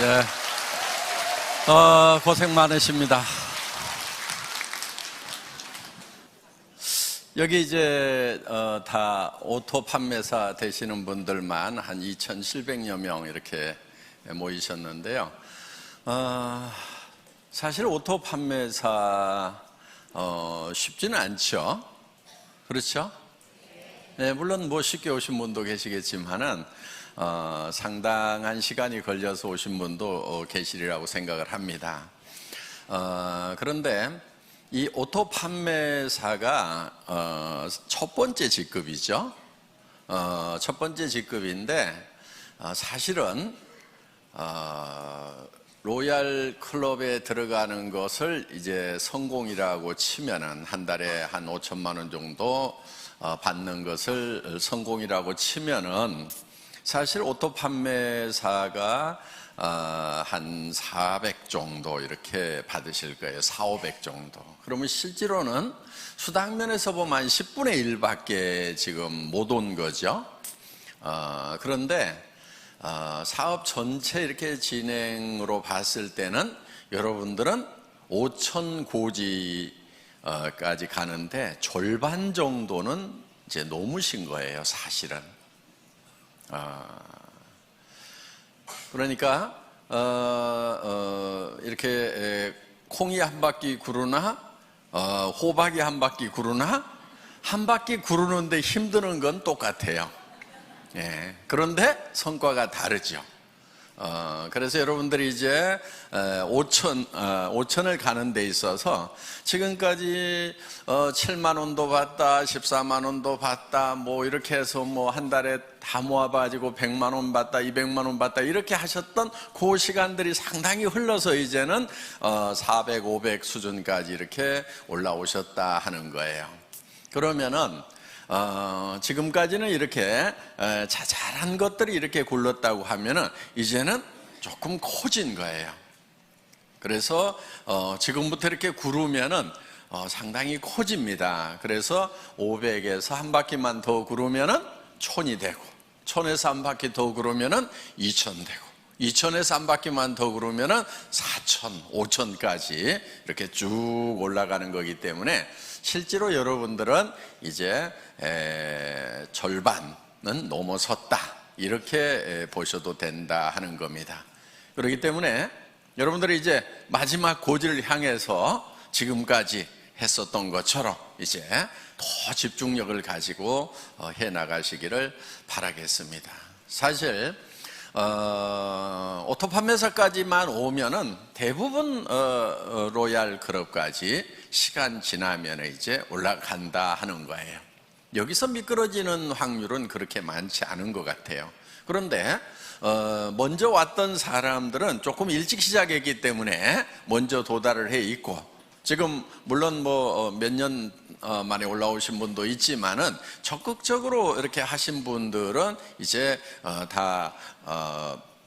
네. 고생 많으십니다. 여기 이제 다 오토 판매사 되시는 분들만 한 2,700여 명 이렇게 모이셨는데요. 사실 오토 판매사 쉽지는 않죠. 그렇죠? 네, 물론 뭐 쉽게 오신 분도 계시겠지만은 상당한 시간이 걸려서 오신 분도 계시리라고 생각을 합니다. 그런데 이 오토 판매사가 첫 번째 직급이죠. 첫 번째 직급인데 사실은 로얄 클럽에 들어가는 것을 이제 성공이라고 치면은 한 달에 한 5천만 원 정도 받는 것을 성공이라고 치면은 사실 오토 판매사가 한 400 정도 이렇게 받으실 거예요. 400, 500 정도. 그러면 실제로는 수당면에서 보면 한 10분의 1밖에 지금 못 온 거죠. 그런데 사업 전체 이렇게 진행으로 봤을 때는 여러분들은 5천 고지까지 가는데 절반 정도는 이제 넘으신 거예요, 사실은. 그러니까 이렇게 콩이 한 바퀴 구르나 호박이 한 바퀴 구르나 한 바퀴 구르는데 힘드는 건 똑같아요. 예, 그런데 성과가 다르죠. 그래서 여러분들이 이제 5천을 가는 데 있어서 지금까지 7만 원도 받다, 14만 원도 받다, 뭐 이렇게 해서 뭐 한 달에 다 모아가지고 100만 원 받다, 200만 원 받다 이렇게 하셨던 그 시간들이 상당히 흘러서 이제는 400, 500 수준까지 이렇게 올라오셨다 하는 거예요. 그러면은 지금까지는 이렇게 자잘한 것들이 이렇게 굴렀다고 하면은 이제는 조금 커진 거예요. 그래서 지금부터 이렇게 구르면은 상당히 커집니다. 그래서 500에서 한 바퀴만 더 구르면은 1000이 되고, 1000에서 한 바퀴 더 구르면은 2000 되고, 2000에서 한 바퀴만 더 구르면은 4000, 5000까지 이렇게 쭉 올라가는 거기 때문에 실제로 여러분들은 이제 절반은 넘어섰다 이렇게 보셔도 된다 하는 겁니다. 그렇기 때문에 여러분들이 이제 마지막 고지를 향해서 지금까지 했었던 것처럼 이제 더 집중력을 가지고 해 나가시기를 바라겠습니다. 사실 오토 판매사까지만 오면은 대부분 로얄 클럽까지 시간 지나면 이제 올라간다 하는 거예요. 여기서 미끄러지는 확률은 그렇게 많지 않은 것 같아요. 그런데 먼저 왔던 사람들은 조금 일찍 시작했기 때문에 먼저 도달을 해 있고, 지금 물론 뭐 몇 년 만에 올라오신 분도 있지만은 적극적으로 이렇게 하신 분들은 이제 다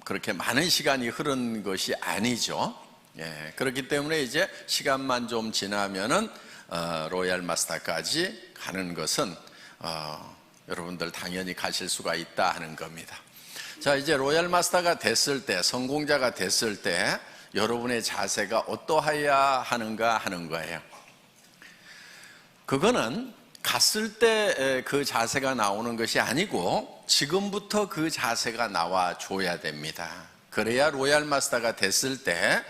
그렇게 많은 시간이 흐른 것이 아니죠. 예, 그렇기 때문에 이제 시간만 좀 지나면은 로얄 마스터까지 가는 것은 여러분들 당연히 가실 수가 있다 하는 겁니다. 자, 이제 로얄 마스터가 됐을 때, 성공자가 됐을 때 여러분의 자세가 어떠해야 하는가 하는 거예요. 그거는 갔을 때 그 자세가 나오는 것이 아니고 지금부터 그 자세가 나와 줘야 됩니다. 그래야 로얄 마스터가 됐을 때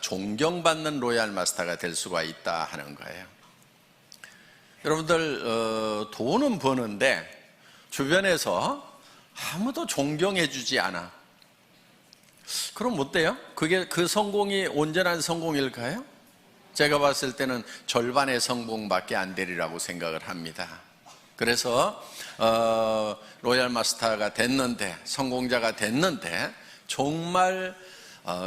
존경받는 로얄 마스터가 될 수가 있다 하는 거예요. 여러분들 돈은 버는데 주변에서 아무도 존경해 주지 않아. 그럼 어때요? 그게 그 성공이 온전한 성공일까요? 제가 봤을 때는 절반의 성공밖에 안 되리라고 생각을 합니다. 그래서 로얄 마스터가 됐는데, 성공자가 됐는데 정말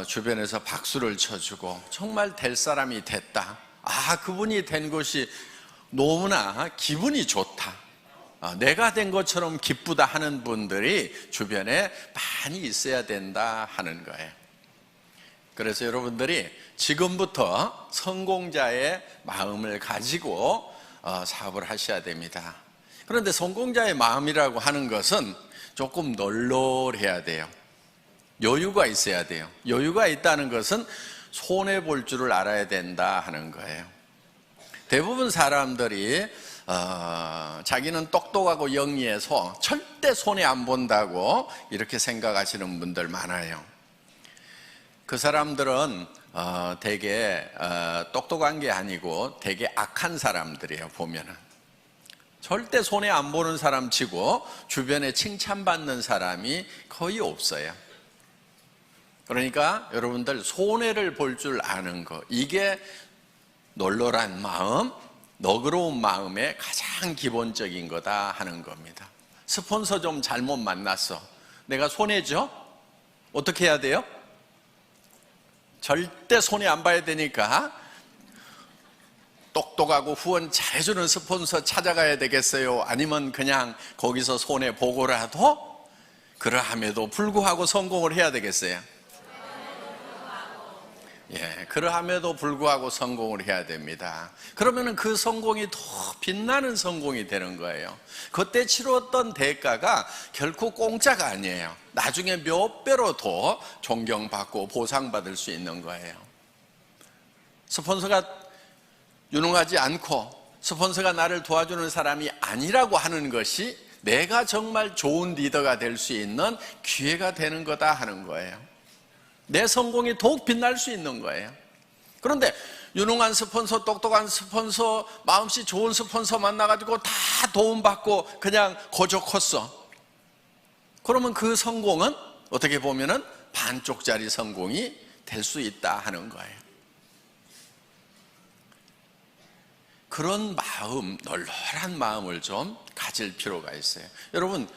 주변에서 박수를 쳐주고 정말 될 사람이 됐다, 그분이 된 것이 너무나 기분이 좋다, 내가 된 것처럼 기쁘다 하는 분들이 주변에 많이 있어야 된다 하는 거예요. 그래서 여러분들이 지금부터 성공자의 마음을 가지고 사업을 하셔야 됩니다. 그런데 성공자의 마음이라고 하는 것은 조금 널널해야 돼요. 여유가 있어야 돼요. 여유가 있다는 것은 손해볼 줄을 알아야 된다 하는 거예요. 대부분 사람들이 자기는 똑똑하고 영리해서 절대 손해 안 본다고 이렇게 생각하시는 분들 많아요. 그 사람들은 되게 똑똑한 게 아니고 되게 악한 사람들이에요. 보면은 절대 손해 안 보는 사람 치고 주변에 칭찬받는 사람이 거의 없어요. 그러니까 여러분들 손해를 볼 줄 아는 거, 이게 널널한 마음, 너그러운 마음의 가장 기본적인 거다 하는 겁니다. 스폰서 좀 잘못 만났어. 내가 손해죠? 어떻게 해야 돼요? 절대 손해 안 봐야 되니까 똑똑하고 후원 잘해주는 스폰서 찾아가야 되겠어요? 아니면 그냥 거기서 손해 보고라도 그러함에도 불구하고 성공을 해야 되겠어요? 예, 그러함에도 불구하고 성공을 해야 됩니다. 그러면은 그 성공이 더 빛나는 성공이 되는 거예요. 그때 치렀던 대가가 결코 공짜가 아니에요. 나중에 몇 배로 더 존경받고 보상받을 수 있는 거예요. 스폰서가 유능하지 않고 스폰서가 나를 도와주는 사람이 아니라고 하는 것이 내가 정말 좋은 리더가 될 수 있는 기회가 되는 거다 하는 거예요. 내 성공이 더욱 빛날 수 있는 거예요. 그런데 유능한 스폰서, 똑똑한 스폰서, 마음씨 좋은 스폰서 만나가지고 다 도움받고 그냥 거저 컸어. 그러면 그 성공은 어떻게 보면은 반쪽짜리 성공이 될 수 있다 하는 거예요. 그런 마음, 널널한 마음을 좀 가질 필요가 있어요. 여러분,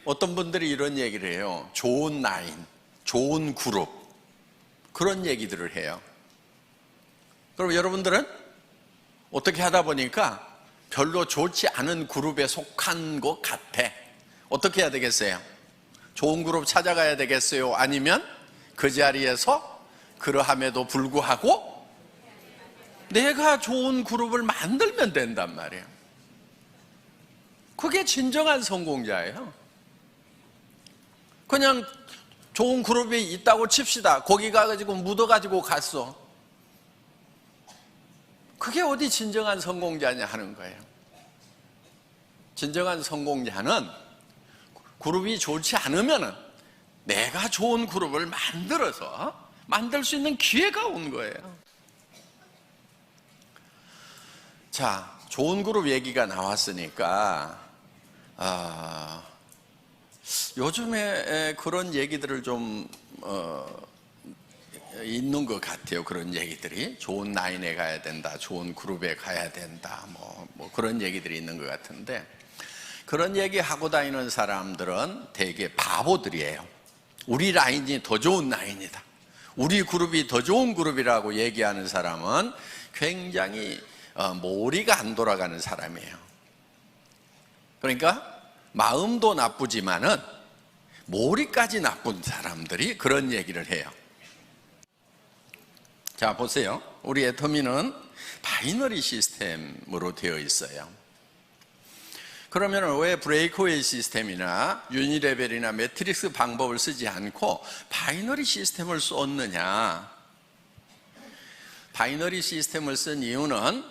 어떤 분들이 이런 얘기를 해요. 좋은 라인, 좋은 그룹, 그런 얘기들을 해요. 그럼 여러분들은 어떻게 하다 보니까 별로 좋지 않은 그룹에 속한 것 같아. 어떻게 해야 되겠어요? 좋은 그룹 찾아가야 되겠어요? 아니면 그 자리에서 그러함에도 불구하고 내가 좋은 그룹을 만들면 된단 말이에요. 그게 진정한 성공자예요. 그냥 좋은 그룹이 있다고 칩시다. 거기 가가지고 묻어가지고 갔어. 그게 어디 진정한 성공자냐 하는 거예요. 진정한 성공자는 그룹이 좋지 않으면 내가 좋은 그룹을 만들어서 만들 수 있는 기회가 온 거예요. 자, 좋은 그룹 얘기가 나왔으니까 요즘에 그런 얘기들을 좀 있는 것 같아요. 그런 얘기들이 좋은 라인에 가야 된다, 좋은 그룹에 가야 된다, 뭐 그런 얘기들이 있는 것 같은데, 그런 얘기 하고 다니는 사람들은 되게 바보들이에요. 우리 라인이 더 좋은 라인이다, 우리 그룹이 더 좋은 그룹이라고 얘기하는 사람은 굉장히 머리가 안 돌아가는 사람이에요. 그러니까 마음도 나쁘지만은 머리까지 나쁜 사람들이 그런 얘기를 해요. 자, 보세요. 우리 애터미는 바이너리 시스템으로 되어 있어요. 그러면 왜 브레이크웨이 시스템이나 유니레벨이나 매트릭스 방법을 쓰지 않고 바이너리 시스템을 썼느냐? 바이너리 시스템을 쓴 이유는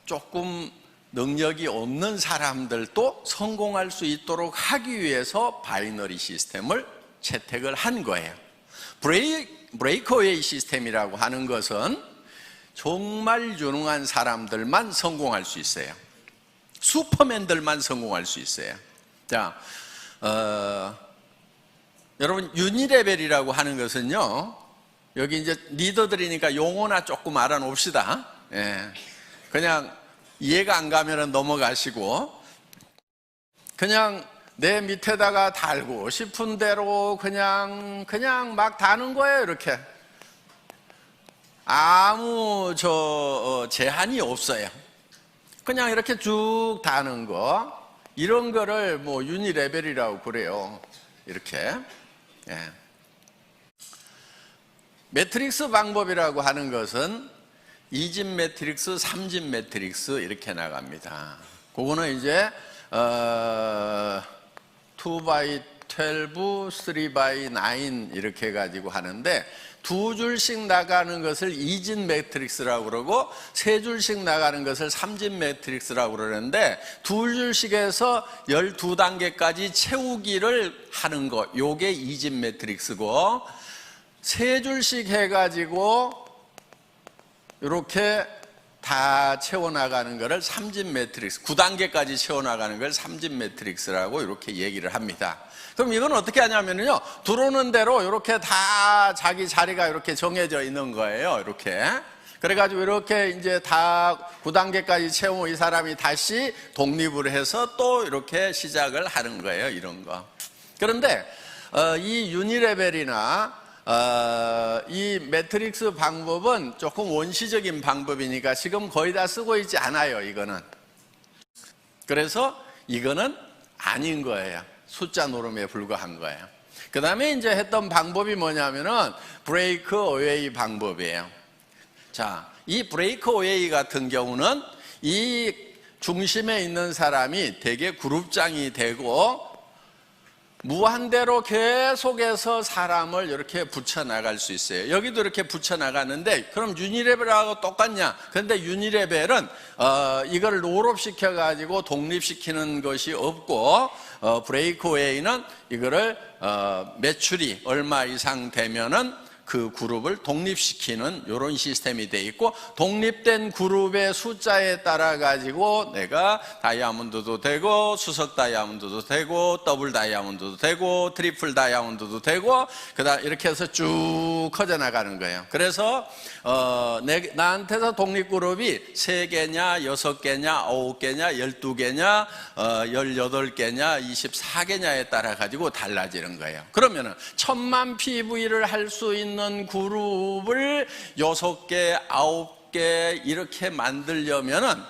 조금 능력이 없는 사람들도 성공할 수 있도록 하기 위해서 바이너리 시스템을 채택을 한 거예요. 브레이크웨이 시스템이라고 하는 것은 정말 유능한 사람들만 성공할 수 있어요. 슈퍼맨들만 성공할 수 있어요. 자, 여러분, 유니레벨이라고 하는 것은요, 여기 이제 리더들이니까 용어나 조금 알아놓읍시다. 예. 그냥 이해가 안 가면 넘어가시고, 그냥 내 밑에다가 달고 싶은 대로 그냥 막 다는 거예요. 이렇게 아무 제한이 없어요. 그냥 이렇게 쭉 다는 거, 이런 거를 뭐 유니레벨이라고 그래요. 이렇게. 예. 매트릭스 방법이라고 하는 것은 2집 매트릭스, 3집 매트릭스 이렇게 나갑니다. 그거는 이제 2x2 12, 3x9 이렇게 가지고 하는데, 두 줄씩 나가는 것을 이진 매트릭스라고 그러고 세 줄씩 나가는 것을 삼진 매트릭스라고 그러는데, 두 줄씩에서 12단계까지 채우기를 하는 거, 요게 이진 매트릭스고, 세 줄씩 해가지고 이렇게 다 채워나가는 것을 삼진 매트릭스, 9단계까지 채워나가는 걸 삼진 매트릭스라고 이렇게 얘기를 합니다. 그럼 이건 어떻게 하냐면요, 들어오는 대로 이렇게 다 자기 자리가 이렇게 정해져 있는 거예요. 이렇게. 그래가지고 이렇게 이제 다 9단계까지 채우면 이 사람이 다시 독립을 해서 또 이렇게 시작을 하는 거예요. 이런 거. 그런데 이 유니레벨이나 이 매트릭스 방법은 조금 원시적인 방법이니까 지금 거의 다 쓰고 있지 않아요. 이거는. 그래서 이거는 아닌 거예요. 숫자 노름에 불과한 거예요. 그 다음에 이제 했던 방법이 뭐냐면은 브레이크 어웨이 방법이에요. 자, 이 브레이크 어웨이 같은 경우는 이 중심에 있는 사람이 되게 그룹장이 되고 무한대로 계속해서 사람을 이렇게 붙여나갈 수 있어요. 여기도 이렇게 붙여나가는데, 그럼 유니레벨하고 똑같냐? 그런데 유니레벨은 이걸 롤업시켜가지고 독립시키는 것이 없고, 브레이크웨이는 이거를 매출이 얼마 이상 되면은 그 그룹을 독립시키는 이런 시스템이 돼 있고, 독립된 그룹의 숫자에 따라 가지고 내가 다이아몬드도 되고 수석 다이아몬드도 되고 더블 다이아몬드도 되고 트리플 다이아몬드도 되고, 그다음 이렇게 해서 쭉 커져 나가는 거예요. 그래서 나한테서 독립 그룹이 3개냐 6개냐 9개냐 12개냐 18개냐 24개냐에 따라 가지고 달라지는 거예요. 그러면은 1000만 PV를 할 수 있는 그룹을 6개, 9개 이렇게 만들려면은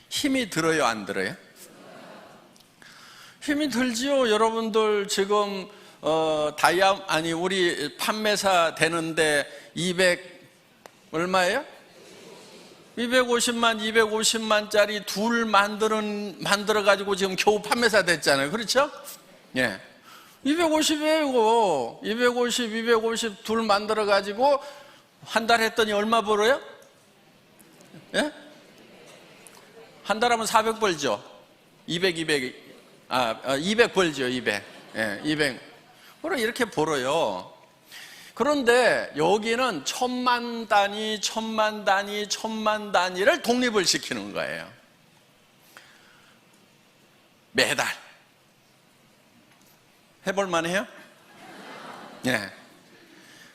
힘이 들어요, 안 들어요? 힘이 들지요. 여러분들 지금 우리 판매사 되는데 200 얼마예요? 250만짜리 둘 만들어 가지고 지금 겨우 판매사 됐잖아요. 그렇죠? 예. 250이에요. 250 둘 만들어 가지고 한 달 했더니 얼마 벌어요? 예? 한 달 하면 400 벌죠. 200 벌죠. 200. 예, 200. 그럼 이렇게 벌어요. 그런데 여기는 1000만 단위, 1000만 단위, 1000만 단위를 독립을 시키는 거예요. 매달. 해볼만 해요? 네.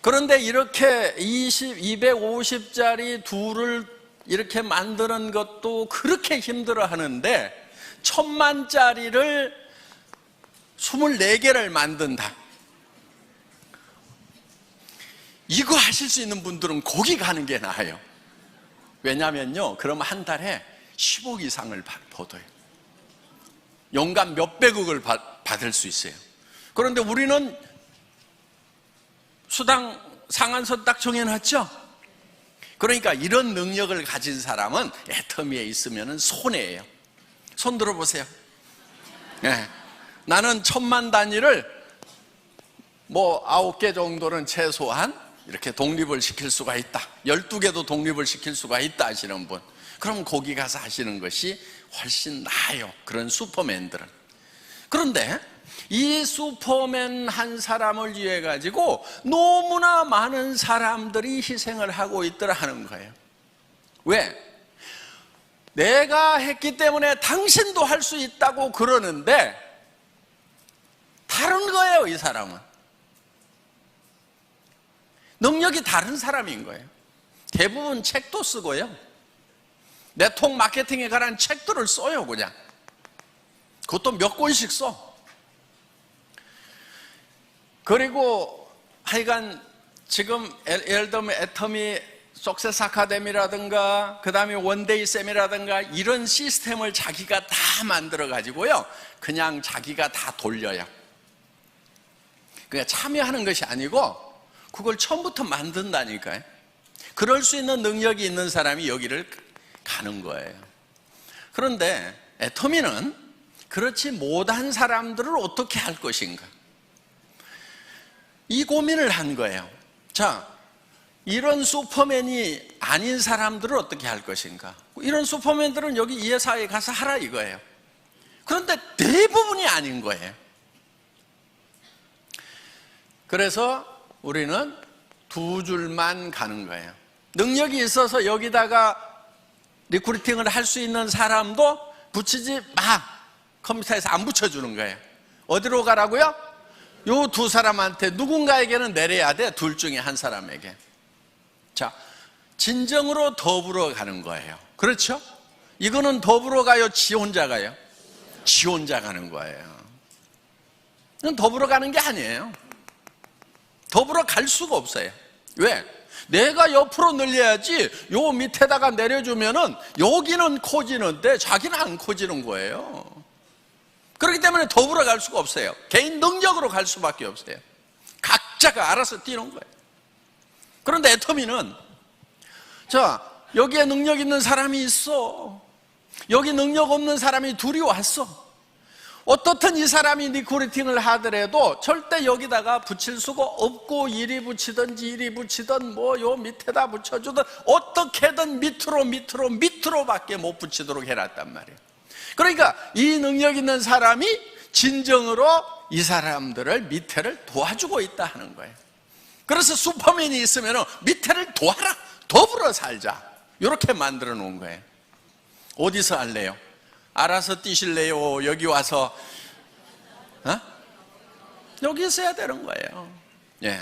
그런데 이렇게 250짜리 둘을 이렇게 만드는 것도 그렇게 힘들어 하는데 1000만짜리를 24개를 만든다. 이거 하실 수 있는 분들은 거기 가는 게 나아요. 왜냐면요, 그럼 한 달에 10억 이상을 벌어요. 연간 몇백억을 받을 수 있어요. 그런데 우리는 수당 상한선 딱 정해놨죠? 그러니까 이런 능력을 가진 사람은 애터미에 있으면 손해예요. 손 들어보세요. 네. 나는 1000만 단위를 9개 정도는 최소한 이렇게 독립을 시킬 수가 있다. 12개도 독립을 시킬 수가 있다 하시는 분, 그럼 거기 가서 하시는 것이 훨씬 나아요. 그런 슈퍼맨들은. 그런데 이 슈퍼맨 한 사람을 위해 가지고 너무나 많은 사람들이 희생을 하고 있더라 하는 거예요. 왜? 내가 했기 때문에 당신도 할 수 있다고 그러는데 다른 거예요. 이 사람은 능력이 다른 사람인 거예요. 대부분 책도 쓰고요, 네트워크 마케팅에 관한 책들을 써요. 그냥 그것도 몇 권씩 써. 그리고 하여간 지금 예를 들면 애터미 석세스 아카데미라든가 그 다음에 원데이 쌤이라든가 이런 시스템을 자기가 다 만들어 가지고요, 그냥 자기가 다 돌려요. 그냥 참여하는 것이 아니고 그걸 처음부터 만든다니까요. 그럴 수 있는 능력이 있는 사람이 여기를 가는 거예요. 그런데 애터미는 그렇지 못한 사람들을 어떻게 할 것인가? 이 고민을 한 거예요. 자, 이런 슈퍼맨이 아닌 사람들은 어떻게 할 것인가? 이런 슈퍼맨들은 여기 이 회사에 가서 하라 이거예요. 그런데 대부분이 아닌 거예요. 그래서 우리는 두 줄만 가는 거예요. 능력이 있어서 여기다가 리크루팅을 할 수 있는 사람도 붙이지 마. 컴퓨터에서 안 붙여주는 거예요. 어디로 가라고요? 요 두 사람한테 누군가에게는 내려야 돼. 둘 중에 한 사람에게. 자, 진정으로 더불어 가는 거예요. 그렇죠? 이거는 더불어 가요? 지 혼자 가요? 지 혼자 가는 거예요. 이건 더불어 가는 게 아니에요. 더불어 갈 수가 없어요. 왜? 내가 옆으로 늘려야지 요 밑에다가 내려주면은 여기는 커지는데 자기는 안 커지는 거예요. 그렇기 때문에 더불어 갈 수가 없어요. 개인 능력으로 갈 수밖에 없어요. 각자가 알아서 뛰는 거예요. 그런데 애터미는, 자, 여기에 능력 있는 사람이 있어. 여기 능력 없는 사람이 둘이 왔어. 어떻든 이 사람이 리크루팅을 하더라도 절대 여기다가 붙일 수가 없고, 이리 붙이든지 이리 붙이든 뭐 요 밑에다 붙여주든 어떻게든 밑으로밖에 못 붙이도록 해놨단 말이에요. 그러니까 이 능력 있는 사람이 진정으로 이 사람들을 밑에를 도와주고 있다 하는 거예요. 그래서 슈퍼맨이 있으면 밑에를 도와라, 더불어 살자, 이렇게 만들어 놓은 거예요. 어디서 할래요? 알아서 뛰실래요? 여기 와서 여기 있어야 되는 거예요. 예.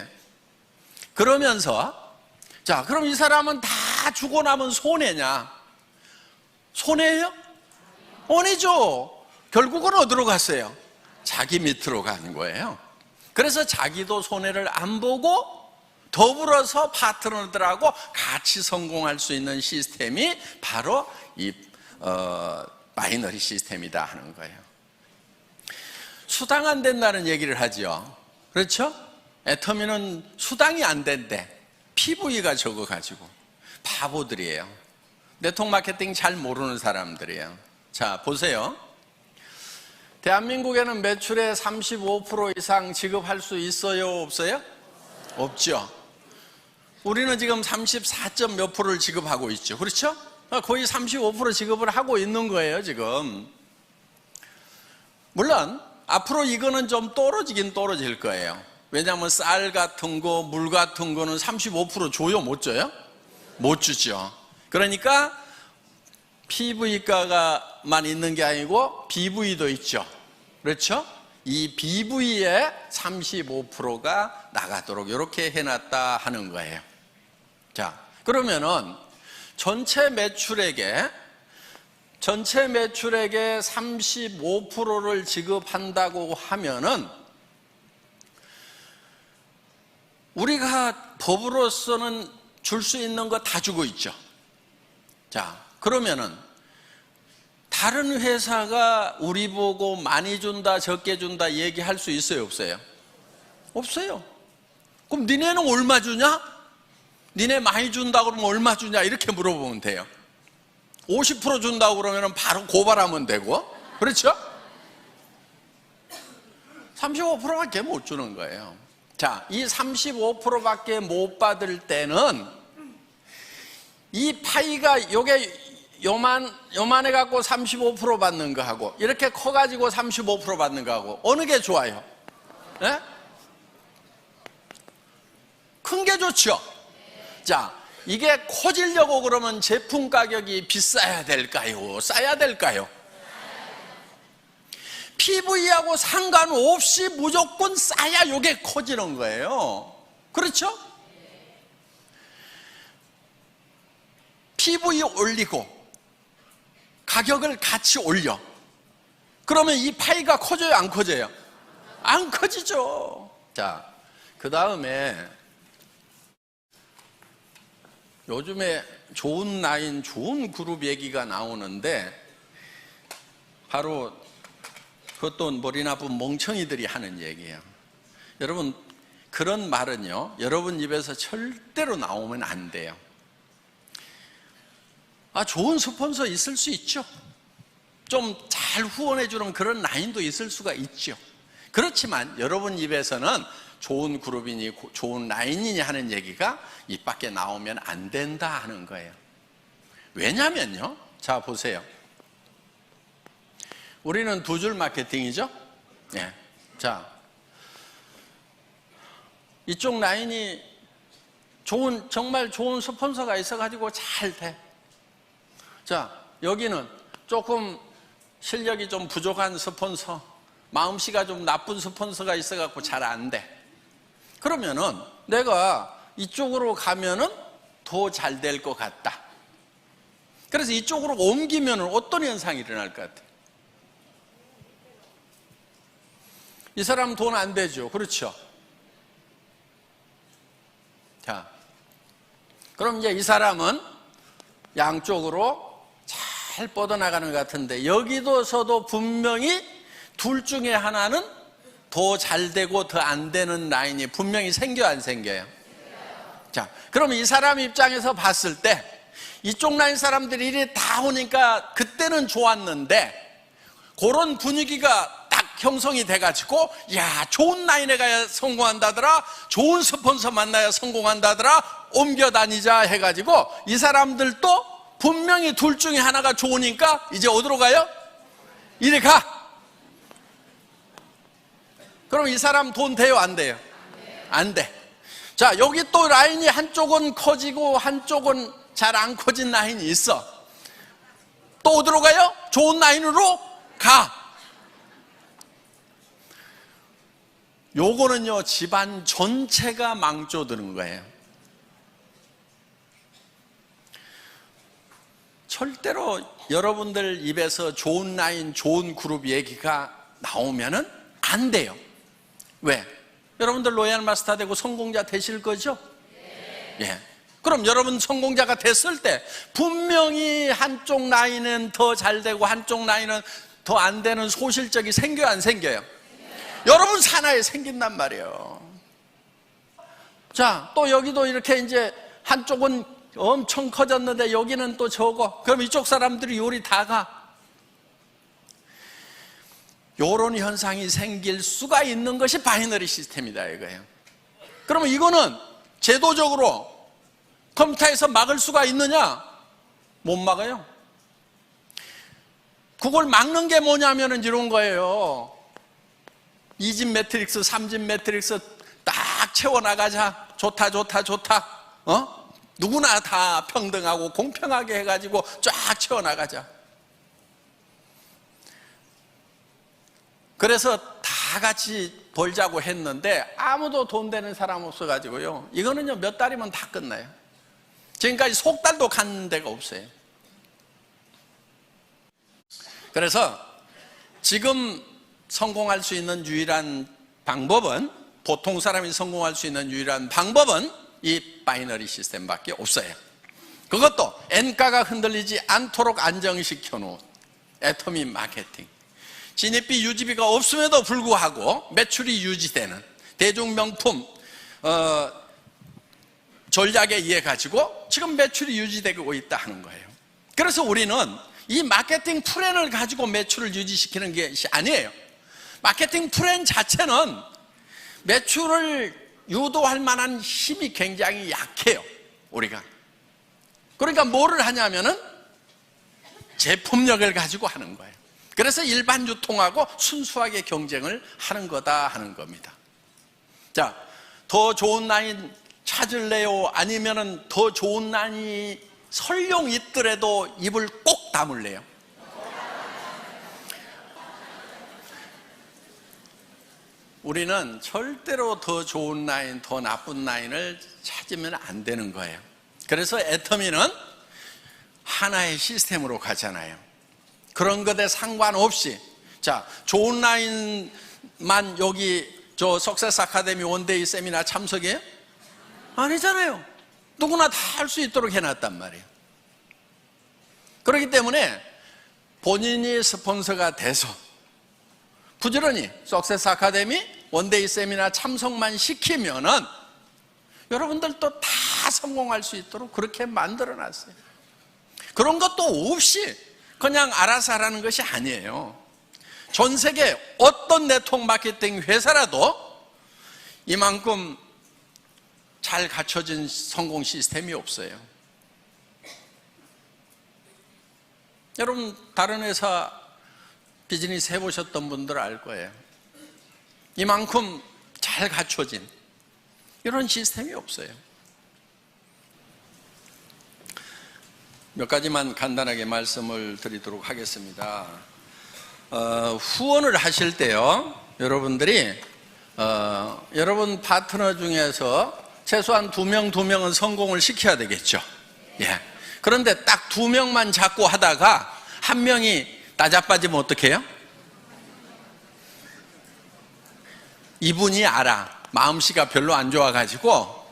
그러면서, 자, 그럼 이 사람은 다 주고 나면 손해냐? 손해예요? 아니죠. 결국은 어디로 갔어요? 자기 밑으로 가는 거예요. 그래서 자기도 손해를 안 보고 더불어서 파트너들하고 같이 성공할 수 있는 시스템이 바로 이 바이너리 시스템이다 하는 거예요. 수당 안 된다는 얘기를 하죠. 그렇죠? 애터미는 수당이 안 된대. PV가 적어가지고. 바보들이에요. 네트워크 마케팅 잘 모르는 사람들이에요. 자, 보세요. 대한민국에는 매출의 35% 이상 지급할 수 있어요? 없어요? 없죠. 우리는 지금 34점 몇 프로를 지급하고 있죠. 그렇죠? 거의 35% 지급을 하고 있는 거예요, 지금. 물론 앞으로 이거는 좀 떨어지긴 떨어질 거예요. 왜냐하면 쌀 같은 거, 물 같은 거는 35% 줘요? 못 줘요? 못 주죠. 그러니까 PV가만 있는 게 아니고 BV도 있죠. 그렇죠? 이 BV에 35%가 나가도록 이렇게 해놨다 하는 거예요. 자, 그러면은 전체 매출액의 35%를 지급한다고 하면은 우리가 법으로서는 줄 수 있는 거 다 주고 있죠. 자, 그러면은 다른 회사가 우리 보고 많이 준다, 적게 준다 얘기할 수 있어요, 없어요? 없어요. 그럼 니네는 얼마 주냐? 니네 많이 준다 그러면 얼마 주냐? 이렇게 물어보면 돼요. 50% 준다고 그러면 바로 고발하면 되고, 그렇죠? 35%밖에 못 주는 거예요. 자, 이 35%밖에 못 받을 때는 이 파이가 요게 요만해 갖고 35% 받는 거하고 이렇게 커 가지고 35% 받는 거하고 어느 게 좋아요? 네? 큰 게 좋죠. 자, 이게 커지려고 그러면 제품 가격이 비싸야 될까요? 싸야 될까요? PV하고 상관없이 무조건 싸야 요게 커지는 거예요. 그렇죠? PV 올리고 가격을 같이 올려. 그러면 이 파이가 커져요? 안 커져요? 안 커지죠. 자, 그 다음에 요즘에 좋은 라인, 좋은 그룹 얘기가 나오는데 바로 그것도 머리 나쁜 멍청이들이 하는 얘기예요. 여러분, 그런 말은요, 여러분 입에서 절대로 나오면 안 돼요. 좋은 스폰서 있을 수 있죠. 좀 잘 후원해주는 그런 라인도 있을 수가 있죠. 그렇지만 여러분 입에서는 좋은 그룹이니 좋은 라인이니 하는 얘기가 입 밖에 나오면 안 된다 하는 거예요. 왜냐면요, 자 보세요. 우리는 두 줄 마케팅이죠. 예. 자, 이쪽 라인이 정말 좋은 스폰서가 있어가지고 잘 돼. 자, 여기는 조금 실력이 좀 부족한 스폰서, 마음씨가 좀 나쁜 스폰서가 있어갖고 잘 안 돼. 그러면은 내가 이쪽으로 가면은 더 잘 될 것 같다. 그래서 이쪽으로 옮기면은 어떤 현상이 일어날 것 같아요? 이 사람 돈 안 되죠. 그렇죠? 자, 그럼 이제 이 사람은 양쪽으로 잘 뻗어나가는 것 같은데, 여기서도 분명히 둘 중에 하나는 더 잘 되고 더 안 되는 라인이 분명히 생겨요, 안 생겨요? 자, 그럼 이 사람 입장에서 봤을 때 이쪽 라인 사람들이 이리 다 오니까 그때는 좋았는데, 그런 분위기가 딱 형성이 돼가지고, 야, 좋은 라인에 가야 성공한다더라, 좋은 스폰서 만나야 성공한다더라, 옮겨 다니자 해가지고 이 사람들도 분명히 둘 중에 하나가 좋으니까 이제 어디로 가요? 이리 가. 그럼 이 사람 돈 돼요, 안 돼요? 안 돼. 자, 여기 또 라인이 한쪽은 커지고 한쪽은 잘 안 커진 라인이 있어. 또 어디로 가요? 좋은 라인으로 가. 요거는요, 집안 전체가 망조드는 거예요. 절대로 여러분들 입에서 좋은 라인, 좋은 그룹 얘기가 나오면은 안 돼요. 왜? 여러분들 로얄 마스터 되고 성공자 되실 거죠? 예. 그럼 여러분 성공자가 됐을 때 분명히 한쪽 라인은 더 잘 되고 한쪽 라인은 더 안 되는 소실적이 생겨요, 안 생겨요? 여러분 산하에 생긴단 말이에요. 자, 또 여기도 이렇게 이제 한쪽은 엄청 커졌는데 여기는 또 적어. 그럼 이쪽 사람들이 요리 다 가. 요런 현상이 생길 수가 있는 것이 바이너리 시스템이다 이거예요. 그러면 이거는 제도적으로 컴퓨터에서 막을 수가 있느냐? 못 막아요. 그걸 막는 게 뭐냐면은 이런 거예요. 2집 매트릭스, 3집 매트릭스 딱 채워나가자. 좋다. 누구나 다 평등하고 공평하게 해가지고 쫙 채워나가자. 그래서 다 같이 벌자고 했는데 아무도 돈 되는 사람 없어가지고요. 이거는요, 몇 달이면 다 끝나요. 지금까지 석 달도 간 데가 없어요. 그래서 지금 성공할 수 있는 유일한 방법은, 보통 사람이 성공할 수 있는 유일한 방법은 이 바이너리 시스템밖에 없어요. 그것도 N가가 흔들리지 않도록 안정시켜 놓은 애터미 마케팅. 진입비 유지비가 없음에도 불구하고 매출이 유지되는 대중명품 전략에 의해 가지고 지금 매출이 유지되고 있다 하는 거예요. 그래서 우리는 이 마케팅 플랜을 가지고 매출을 유지시키는 것이 아니에요. 마케팅 플랜 자체는 매출을 유도할 만한 힘이 굉장히 약해요, 우리가. 그러니까 뭐를 하냐면은 제품력을 가지고 하는 거예요. 그래서 일반 유통하고 순수하게 경쟁을 하는 거다 하는 겁니다. 자, 더 좋은 라인 찾을래요? 아니면은 더 좋은 라인이 설령 있더라도 입을 꼭 다물래요? 우리는 절대로 더 좋은 라인, 더 나쁜 라인을 찾으면 안 되는 거예요. 그래서 애터미는 하나의 시스템으로 가잖아요. 그런 것에 상관없이, 자, 좋은 라인만 여기 저 석세스 아카데미 원데이 세미나 참석해요? 아니잖아요. 누구나 다 할 수 있도록 해놨단 말이에요. 그렇기 때문에 본인이 스폰서가 돼서 부지런히 석세스 아카데미 원데이 세미나 참석만 시키면은 여러분들도 다 성공할 수 있도록 그렇게 만들어 놨어요. 그런 것도 없이 그냥 알아서 하라는 것이 아니에요. 전 세계 어떤 네트워크 마케팅 회사라도 이만큼 잘 갖춰진 성공 시스템이 없어요. 여러분 다른 회사 비즈니스 해보셨던 분들 알 거예요. 이만큼 잘 갖춰진 이런 시스템이 없어요. 몇 가지만 간단하게 말씀을 드리도록 하겠습니다. 후원을 하실 때요, 여러분들이 여러분 파트너 중에서 최소한 2명은 성공을 시켜야 되겠죠. 예. 그런데 딱 2명만 잡고 하다가 1명이 나자빠지면 어떡해요? 이분이 알아. 마음씨가 별로 안 좋아가지고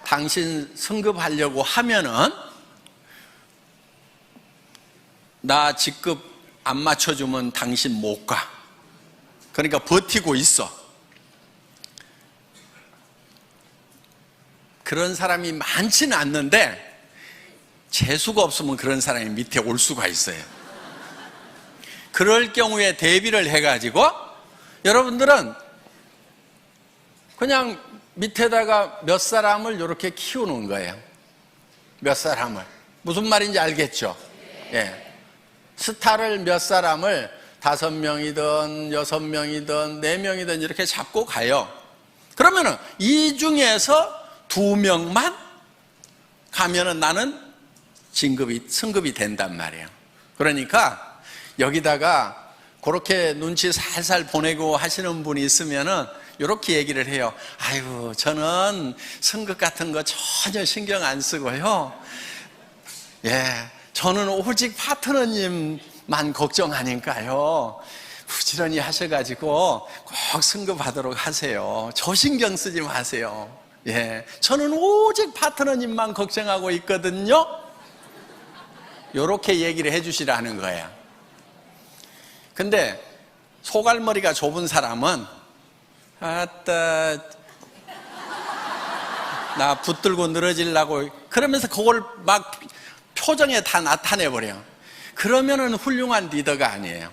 당신 승급하려고 하면은 나 직급 안 맞춰주면 당신 못 가. 그러니까 버티고 있어. 그런 사람이 많지는 않는데 재수가 없으면 그런 사람이 밑에 올 수가 있어요. 그럴 경우에 대비를 해가지고 여러분들은 그냥 밑에다가 몇 사람을 이렇게 키우는 거예요. 몇 사람을. 무슨 말인지 알겠죠? 예. 스타를 몇 사람을 5명이든 6명이든 4명이든 이렇게 잡고 가요. 그러면은 이 중에서 2명만 가면은 나는 승급이 된단 말이에요. 그러니까 여기다가 그렇게 눈치 살살 보내고 하시는 분이 있으면은 이렇게 얘기를 해요. 아이고, 저는 승급 같은 거 전혀 신경 안 쓰고요. 예, 저는 오직 파트너님만 걱정하니까요. 부지런히 하셔가지고 꼭 승급하도록 하세요. 저 신경 쓰지 마세요. 예, 저는 오직 파트너님만 걱정하고 있거든요. 이렇게 얘기를 해주시라는 거예요. 근데 소갈머리가 좁은 사람은 아따 나 붙들고 늘어지려고 그러면서 그걸 막 표정에 다 나타내버려요. 그러면은 훌륭한 리더가 아니에요.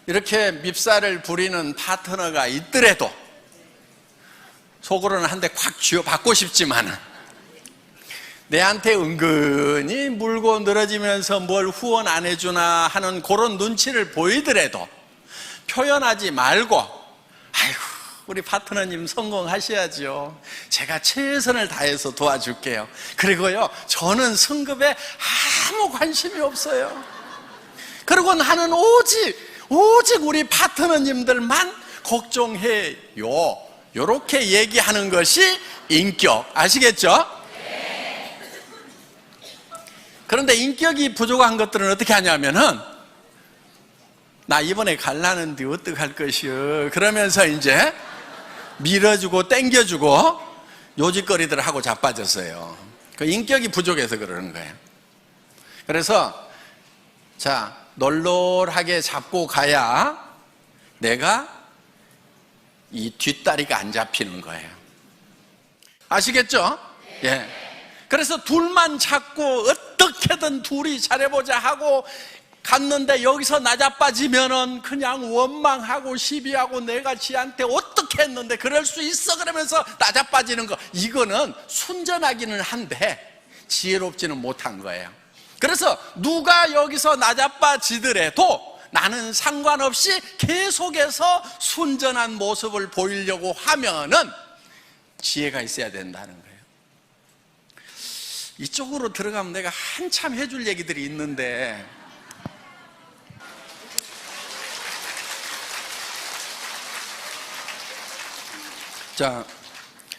이렇게 밉살을 부리는 파트너가 있더라도 속으로는 한 대 콱 쥐어받고 싶지만은 내한테 은근히 물고 늘어지면서 뭘 후원 안 해주나 하는 그런 눈치를 보이더라도 표현하지 말고 아이고 우리 파트너님 성공하셔야죠. 제가 최선을 다해서 도와줄게요. 그리고요 저는 승급에 아무 관심이 없어요. 그리고 나는 오직 우리 파트너님들만 걱정해요. 이렇게 얘기하는 것이 인격. 아시겠죠? 그런데 인격이 부족한 것들은 어떻게 하냐면은 나 이번에 갈라는데 어떡할 것이요 그러면서 이제 밀어주고 땡겨주고 요짓거리들 하고 자빠졌어요. 그 인격이 부족해서 그러는 거예요. 그래서 자 널널하게 잡고 가야 내가 이 뒷다리가 안 잡히는 거예요. 아시겠죠? 예. 그래서 둘만 찾고 어떻게든 둘이 잘해보자 하고 갔는데 여기서 나자빠지면은 그냥 원망하고 시비하고 내가 지한테 어떻게 했는데 그럴 수 있어 그러면서 나자빠지는 거 이거는 순전하기는 한데 지혜롭지는 못한 거예요. 그래서 누가 여기서 나자빠지더라도 나는 상관없이 계속해서 순전한 모습을 보이려고 하면은 지혜가 있어야 된다는 거예요. 이쪽으로 들어가면 내가 한참 해줄 얘기들이 있는데 자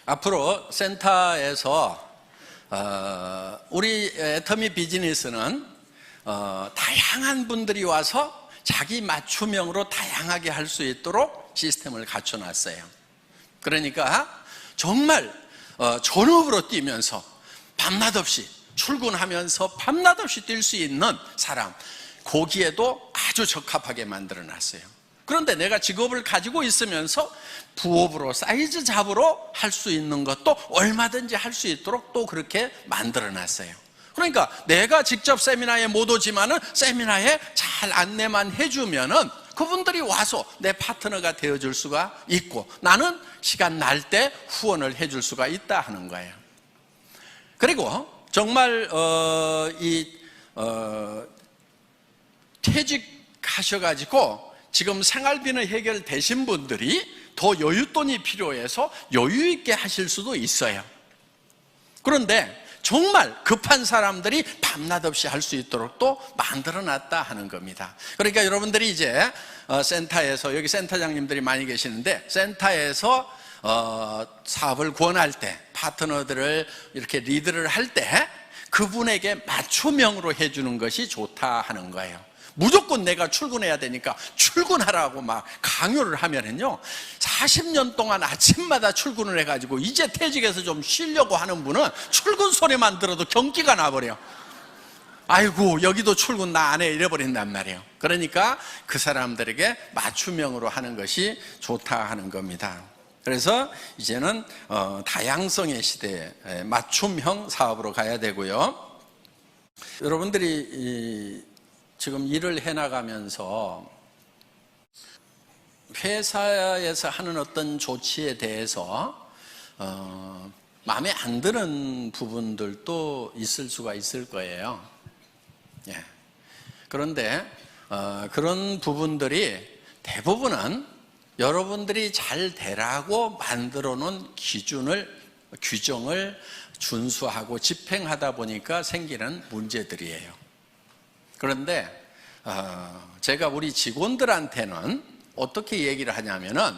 앞으로 센터에서 우리 애터미 비즈니스는 다양한 분들이 와서 자기 맞춤형으로 다양하게 할 수 있도록 시스템을 갖춰놨어요. 그러니까 정말 전업으로 뛰면서 밤낮 없이 출근하면서 밤낮 없이 뛸 수 있는 사람 거기에도 아주 적합하게 만들어놨어요. 그런데 내가 직업을 가지고 있으면서 부업으로 사이즈 잡으로 할 수 있는 것도 얼마든지 할 수 있도록 또 그렇게 만들어놨어요. 그러니까 내가 직접 세미나에 못 오지만은 세미나에 잘 안내만 해주면은 그분들이 와서 내 파트너가 되어줄 수가 있고, 나는 시간 날 때 후원을 해줄 수가 있다 하는 거예요. 그리고 정말 퇴직하셔가지고 지금 생활비는 해결되신 분들이 더 여윳돈이 필요해서 여유 있게 하실 수도 있어요. 그런데 정말 급한 사람들이 밤낮 없이 할 수 있도록 또 만들어놨다 하는 겁니다. 그러니까 여러분들이 이제 센터에서, 여기 센터장님들이 많이 계시는데, 센터에서 사업을 권할 때, 파트너들을 이렇게 리드를 할 때 그분에게 맞춤형으로 해주는 것이 좋다 하는 거예요. 무조건 내가 출근해야 되니까 출근하라고 막 강요를 하면은요, 40년 동안 아침마다 출근을 해가지고 이제 퇴직해서 좀 쉬려고 하는 분은 출근 소리만 들어도 경기가 나버려. 아이고, 여기도 출근 나 안 해, 이래버린단 말이에요. 그러니까 그 사람들에게 맞춤형으로 하는 것이 좋다 하는 겁니다. 그래서 이제는 다양성의 시대에 맞춤형 사업으로 가야 되고요. 여러분들이 지금 일을 해나가면서 회사에서 하는 어떤 조치에 대해서 마음에 안 드는 부분들도 있을 수가 있을 거예요. 예. 그런데 그런 부분들이 대부분은 여러분들이 잘 되라고 만들어 놓은 규정을 준수하고 집행하다 보니까 생기는 문제들이에요. 그런데 제가 우리 직원들한테는 어떻게 얘기를 하냐면은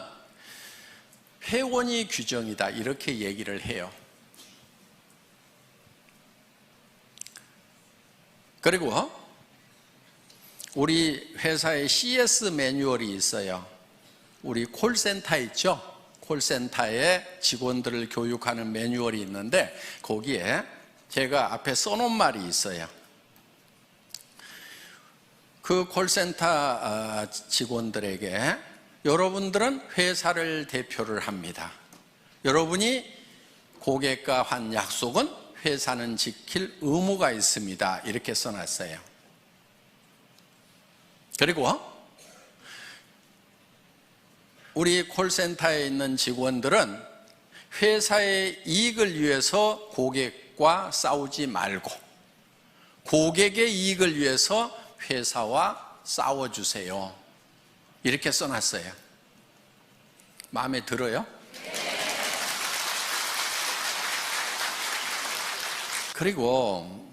회원이 규정이다, 이렇게 얘기를 해요. 그리고 우리 회사에 CS 매뉴얼이 있어요. 우리 콜센터 있죠? 콜센터에 직원들을 교육하는 매뉴얼이 있는데, 거기에 제가 앞에 써놓은 말이 있어요. 그 콜센터 직원들에게 여러분들은 회사를 대표를 합니다. 여러분이 고객과 한 약속은 회사는 지킬 의무가 있습니다. 이렇게 써놨어요. 그리고 우리 콜센터에 있는 직원들은 회사의 이익을 위해서 고객과 싸우지 말고 고객의 이익을 위해서 회사와 싸워주세요. 이렇게 써놨어요. 마음에 들어요? 그리고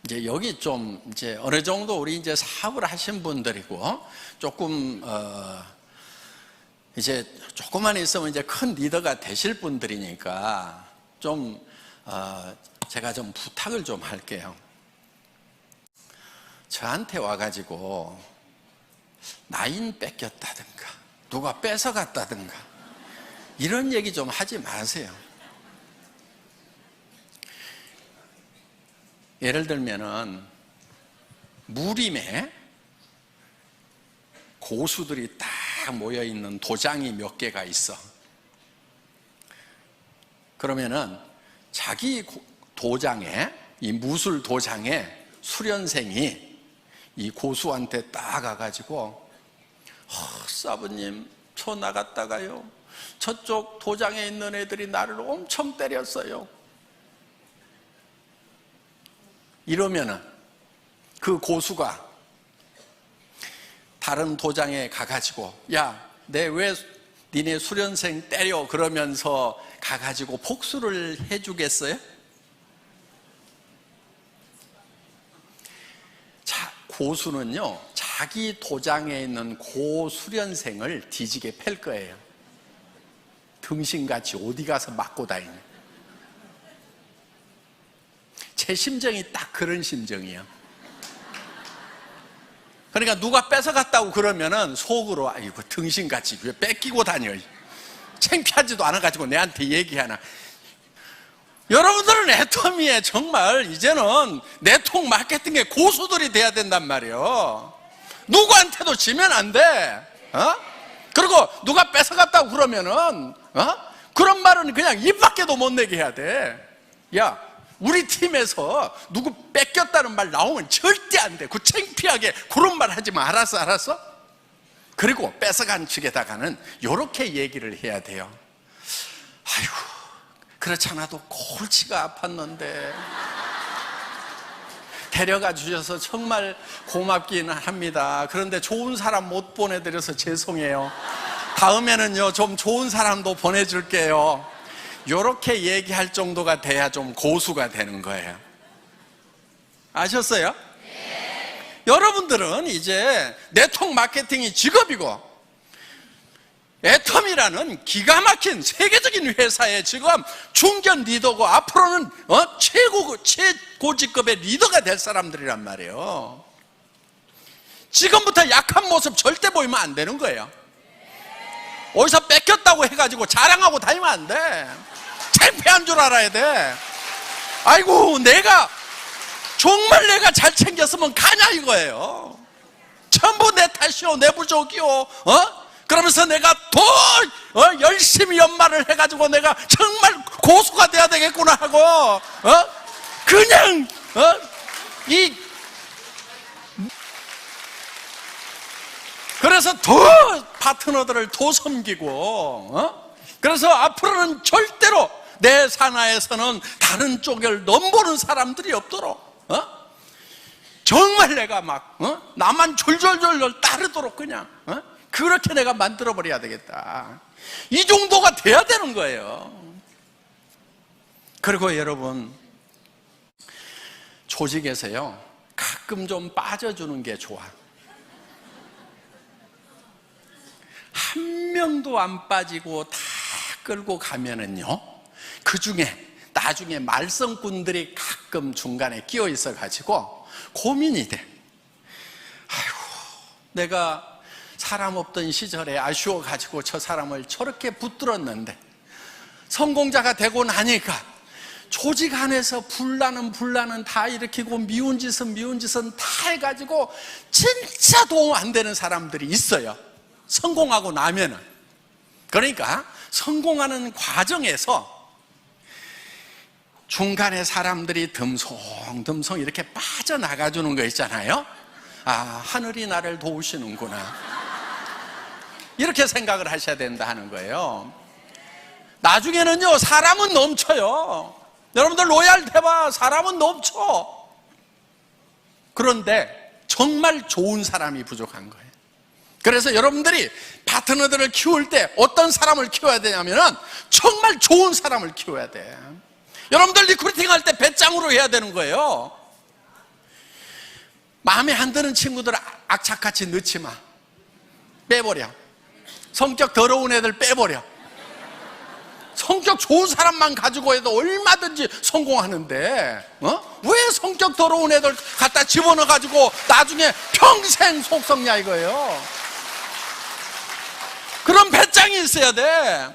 이제 여기 좀 이제 어느 정도 우리 이제 사업을 하신 분들이고 조금 이제 조금만 있으면 이제 큰 리더가 되실 분들이니까 좀 제가 좀 부탁을 좀 할게요. 저한테 와가지고 나인 뺏겼다든가 누가 뺏어갔다든가 이런 얘기 좀 하지 마세요. 예를 들면은 무림에 고수들이 딱 모여있는 도장이 몇 개가 있어. 그러면은 자기 도장에, 이 무술 도장에 수련생이 이 고수한테 딱 가가지고 사부님 저 나갔다가요 저쪽 도장에 있는 애들이 나를 엄청 때렸어요. 이러면은 그 고수가 다른 도장에 가가지고 야, 내 왜 니네 수련생 때려 그러면서 가가지고 복수를 해주겠어요? 고수는요 자기 도장에 있는 고수련생을 뒤지게 팰 거예요. 등신같이 어디 가서 맞고 다니냐. 제 심정이 딱 그런 심정이에요. 그러니까 누가 뺏어갔다고 그러면은 속으로 아이고 등신같이 왜 뺏기고 다녀, 창피하지도 않아가지고 내한테 얘기하나. 여러분들은 애터미에 정말 이제는 네트워크 마케팅의 고수들이 돼야 된단 말이에요. 누구한테도 지면 안 돼. 그리고 누가 뺏어갔다고 그러면은 그런 말은 그냥 입 밖에도 못 내게 해야 돼. 야, 우리 팀에서 누구 뺏겼다는 말 나오면 절대 안 돼. 그 창피하게 그런 말 하지 마. 알았어, 알았어? 그리고 뺏어간 측에다가는 이렇게 얘기를 해야 돼요. 아이고, 그렇지 않아도 골치가 아팠는데 데려가 주셔서 정말 고맙기는 합니다. 그런데 좋은 사람 못 보내드려서 죄송해요. 다음에는요, 좀 좋은 사람도 보내줄게요. 이렇게 얘기할 정도가 돼야 좀 고수가 되는 거예요. 아셨어요? 네. 여러분들은 이제 네트워크 마케팅이 직업이고, 애텀이라는 기가 막힌 세계적인 회사의 지금 중견 리더고, 앞으로는 최고직급의 리더가 될 사람들이란 말이에요. 지금부터 약한 모습 절대 보이면 안 되는 거예요. 어디서 뺏겼다고 해가지고 자랑하고 다니면 안 돼. 창피한 줄 알아야 돼. 아이고, 정말 내가 잘 챙겼으면 가냐 이거예요. 전부 내 탓이요, 내 부족이요. 그러면서 내가 더 열심히 연말을 해가지고 내가 정말 고수가 돼야 되겠구나 하고 그냥 그래서 더 파트너들을 더 섬기고 그래서 앞으로는 절대로 내 산하에서는 다른 쪽을 넘보는 사람들이 없도록 정말 내가 막 나만 졸졸졸 따르도록 그냥 그렇게 내가 만들어버려야 되겠다. 이 정도가 돼야 되는 거예요. 그리고 여러분, 조직에서요 가끔 좀 빠져주는 게 좋아. 한 명도 안 빠지고 다 끌고 가면은요, 그 중에 나중에 말썽꾼들이 가끔 중간에 끼어 있어 가지고 고민이 돼. 아이고, 내가 사람 없던 시절에 아쉬워 가지고 저 사람을 저렇게 붙들었는데 성공자가 되고 나니까 조직 안에서 분란은 다 일으키고 미운 짓은 다 해가지고 진짜 도움 안 되는 사람들이 있어요. 성공하고 나면은. 그러니까 성공하는 과정에서 중간에 사람들이 듬성듬성 이렇게 빠져나가 주는 거 있잖아요. 아, 하늘이 나를 도우시는구나, 이렇게 생각을 하셔야 된다 하는 거예요. 나중에는요, 사람은 넘쳐요. 여러분들 로얄 해봐, 사람은 넘쳐. 그런데 정말 좋은 사람이 부족한 거예요. 그래서 여러분들이 파트너들을 키울 때 어떤 사람을 키워야 되냐면은 정말 좋은 사람을 키워야 돼. 여러분들 리크루팅 할 때 배짱으로 해야 되는 거예요. 마음에 안 드는 친구들 악착같이 넣지 마. 빼버려. 성격 더러운 애들 빼버려. 성격 좋은 사람만 가지고 해도 얼마든지 성공하는데 왜 성격 더러운 애들 갖다 집어넣어가지고 나중에 평생 속썩냐 이거예요. 그런 배짱이 있어야 돼.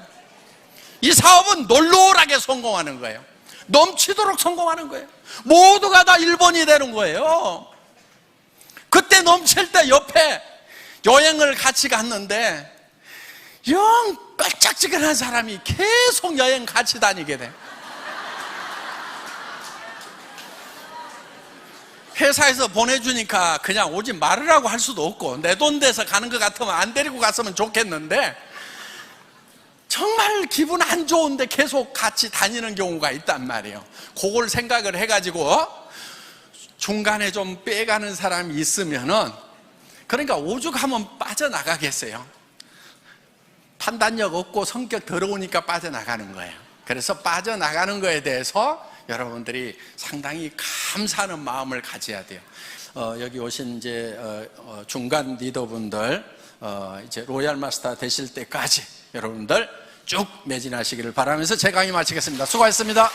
이 사업은 놀놀하게 성공하는 거예요. 넘치도록 성공하는 거예요. 모두가 다 1번이 되는 거예요. 그때 넘칠 때 옆에 여행을 같이 갔는데 영 깔짝지근한 사람이 계속 여행 같이 다니게 돼. 회사에서 보내주니까 그냥 오지 말으라고 할 수도 없고, 내 돈 돼서 가는 것 같으면 안 데리고 갔으면 좋겠는데 정말 기분 안 좋은데 계속 같이 다니는 경우가 있단 말이에요. 그걸 생각을 해가지고 중간에 좀 빼가는 사람이 있으면은, 그러니까 오죽하면 빠져나가겠어요. 판단력 없고 성격 더러우니까 빠져나가는 거예요. 그래서 빠져나가는 거에 대해서 여러분들이 상당히 감사하는 마음을 가져야 돼요. 여기 오신 이제 중간 리더분들 이제 로얄 마스터 되실 때까지 여러분들 쭉 매진하시기를 바라면서 제 강의 마치겠습니다. 수고하셨습니다.